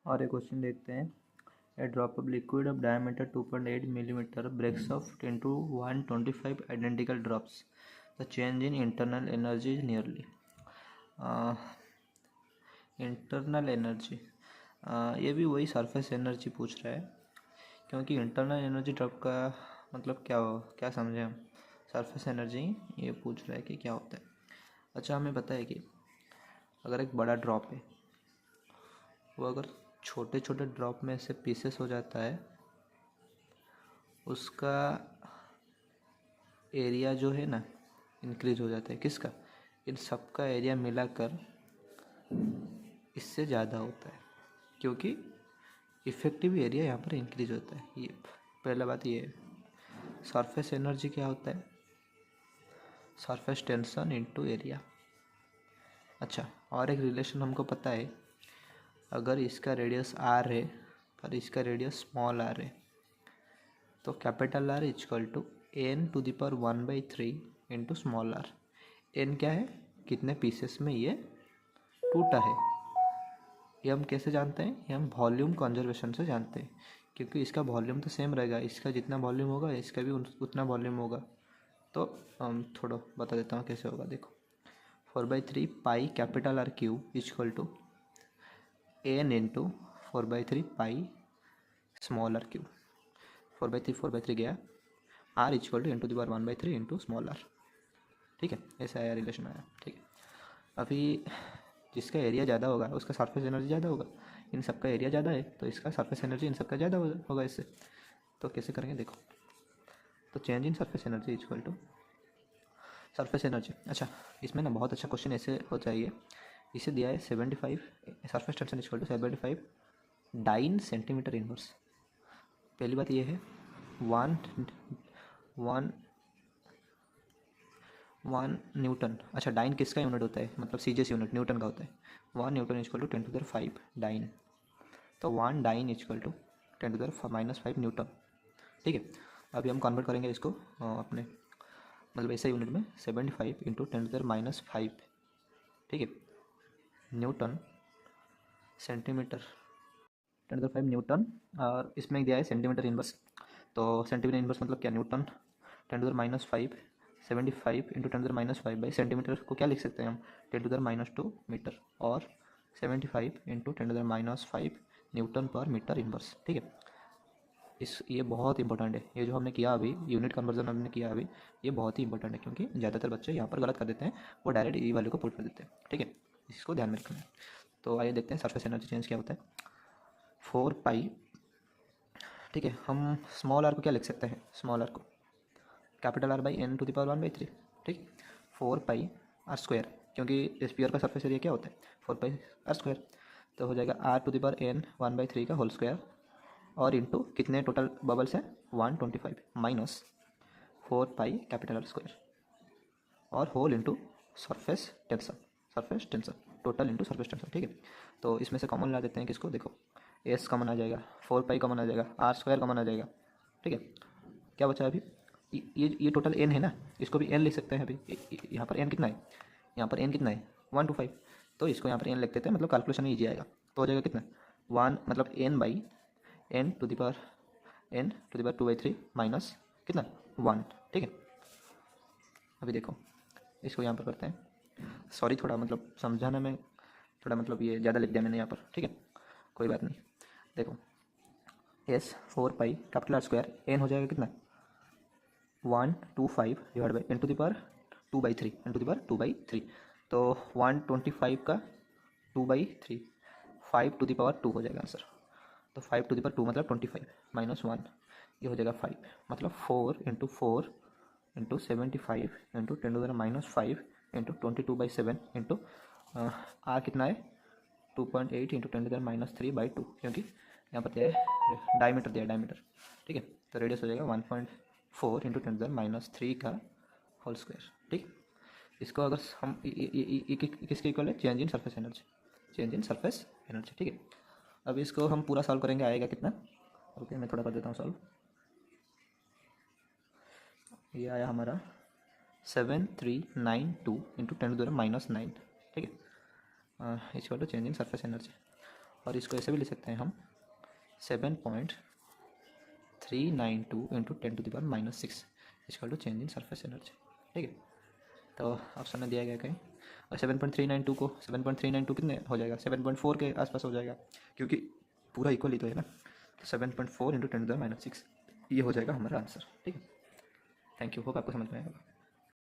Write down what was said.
और एक क्वेश्चन देखते हैं। A drop of liquid of diameter 2.8 millimetre breaks off into 125 identical drops. The change in internal energy is nearly. Internal energy, ये भी वही surface energy पूछ रहा है, क्योंकि इंटरनल एनर्जी ड्रॉप का मतलब क्या समझे हम। सरफेस एनर्जी ये पूछ रहा है कि क्या होता है। अच्छा, हमें पता है कि अगर एक बड़ा ड्रॉप है, वो अगर छोटे छोटे ड्रॉप में से पीसेस हो जाता है, उसका एरिया जो है ना इंक्रीज हो जाता है। किसका? इन सब का एरिया मिलाकर इससे ज़्यादा होता है, क्योंकि इफ़ेक्टिव एरिया यहाँ पर इंक्रीज होता है। ये पहला बात ये है। सरफेस एनर्जी क्या होता है? Surface tension into area. अच्छा, और एक रिलेशन हमको पता है। अगर इसका रेडियस आर है और इसका रेडियस स्मॉल आर है, तो capital R equal to N to the power 1/3 into small R. N क्या है? कितने पीसेस में ये टूटा है। ये हम कैसे जानते हैं? ये हम वॉल्यूम कंजर्वेशन से जानते हैं, क्योंकि इसका वॉल्यूम तो सेम रहेगा। इसका जितना वॉल्यूम होगा इसका भी उतना वॉल्यूम होगा। तो हम थोड़ा बता देता हूँ कैसे होगा। देखो, 4/3 pi capital R cube equal to N into 4/3 pi small R cube. 4/3 गया, R equal to into the power 1/3 into small R. ठीक है, ऐसा आया, रिलेशन आया। ठीक है, अभी जिसका एरिया ज़्यादा होगा उसका सरफेस एनर्जी ज़्यादा होगा। इन सब का एरिया ज़्यादा है तो इसका सरफेस एनर्जी इन सब का ज़्यादा होगा इससे। तो कैसे करेंगे देखो। तो change in surface energy equal to surface energy. अच्छा, इसमें ना बहुत अच्छा क्वेश्चन ऐसे हो चाहिए। इसे दिया है 75 surface tension equal to 75 dyne centimetre inverse. पहली बात ये है, वन न्यूटन। अच्छा, डाइन किसका यूनिट होता है? मतलब सीजीएस यूनिट न्यूटन का होता है। 1 न्यूटन इक्वल टू 10⁵ डाइन। तो 1 डाइन इक्वल टू 10⁻⁵ न्यूटन। ठीक है, अभी हम कन्वर्ट करेंगे इसको अपने मतलब ऐसे यूनिट में। 75 इंटू 10⁻⁵। ठीक है, न्यूटन सेंटीमीटर 10⁵ न्यूटन, और इसमें दिया है सेंटीमीटर इनवर्स। तो सेंटीमीटर इनवर्स मतलब क्या? न्यूटन 10⁻⁵। 75 इंटू 10⁻⁵ बाई सेंटीमीटर को क्या लिख सकते हैं हम? 10⁻² मीटर। और 75 इंटू 10⁻⁵ न्यूटन पर मीटर इनवर्स। ठीक है, ये बहुत इंपॉर्टेंट है। ये जो हमने किया अभी, यूनिट कन्वर्जन हमने किया अभी, ये बहुत ही इंपॉर्टेंट है, क्योंकि ज़्यादातर बच्चे यहाँ पर गलत कर देते हैं। वो डायरेक्ट ई वैल्यू को पुट कर देते हैं। ठीक है, इसको ध्यान में रखना है। तो आइए देखते हैं सरफेस एनर्जी चेंज क्या होता है। 4 पाई। ठीक है, हम स्मॉल आर को क्या लिख सकते हैं? स्मॉल आर को capital R by N to the power 1/3। ठीक, 4 पाई आर स्क्वायर, क्योंकि स्फीयर का सरफेस एरिया क्या होता है? 4 पाई आर स्क्वायर। तो हो जाएगा R to the power n 1/3 का होल स्क्वायर, और इंटू कितने टोटल बबल्स हैं? 125 minus 4 pi capital R square, और whole into surface tension total into surface tension. ठीक है, तो इसमें से कॉमन ला देते हैं किसको? देखो, एस कॉमन आ जाएगा, 4 पाई कॉमन आ जाएगा, आर स्क्वायर कॉमन आ जाएगा। ठीक है, क्या बचा अभी? ये टोटल एन है ना, इसको भी एन लिख सकते हैं। अभी यहाँ पर एन कितना है? यहाँ पर एन कितना है? 125। तो इसको यहाँ पर एन लिख देते हैं, मतलब कैलकुलेशन में ईजी आएगा। तो हो जाएगा कितना? 1 मतलब N by N to the power 2/3 minus कितना? 1। ठीक है, अभी देखो इसको यहाँ पर करते हैं। सॉरी, थोड़ा मतलब समझाने में थोड़ा मतलब ये ज़्यादा लिख दिया मैंने यहाँ पर। ठीक है, कोई बात नहीं। देखो, S 4 pi capital R square, N हो जाएगा कितना? 125 divide by N to the power 2/3 N to the power 2/3। तो 125 का 2/3, 5 टू द पावर 2 हो जाएगा आंसर। तो 5 टू द पावर 2 मतलब 25 माइनस 1, ये हो जाएगा 5। मतलब 4 into 4 into 75 into 10⁻⁵ into 22/7 into R कितना है? 2.8 इंटू 10⁻³ बाई 2, क्योंकि यहाँ पर दिया है डायमीटर, दिया है डायमीटर। ठीक है, तो रेडियस हो जाएगा 1.4 इंटू 10⁻³ का होल स्क्वायर। ठीक, इसको अगर हम किसके इक्वल है? Change in surface energy, change in surface energy. ठीक है, अब इसको हम पूरा सॉल्व करेंगे, आएगा कितना? ओके, मैं थोड़ा कर देता हूँ सॉल्व। ये आया हमारा 7392 इंटू 10⁻⁹। ठीक है, equal to change in surface energy. और इसको ऐसे भी लिख सकते हैं हम 7.392 into 10⁻⁻6 equal to change in surface energy. ठीक है, तो ऑप्शन में दिया गया कहीं, और 7.392 को 7.392 कितने हो जाएगा, 7.4 के आसपास हो जाएगा, क्योंकि पूरा इक्वल ही तो है ना। तो 7.4 इंटू 10⁻⁶ ये हो जाएगा हमारा आंसर। ठीक है, थैंक यू, होप आपको समझ में आएगा।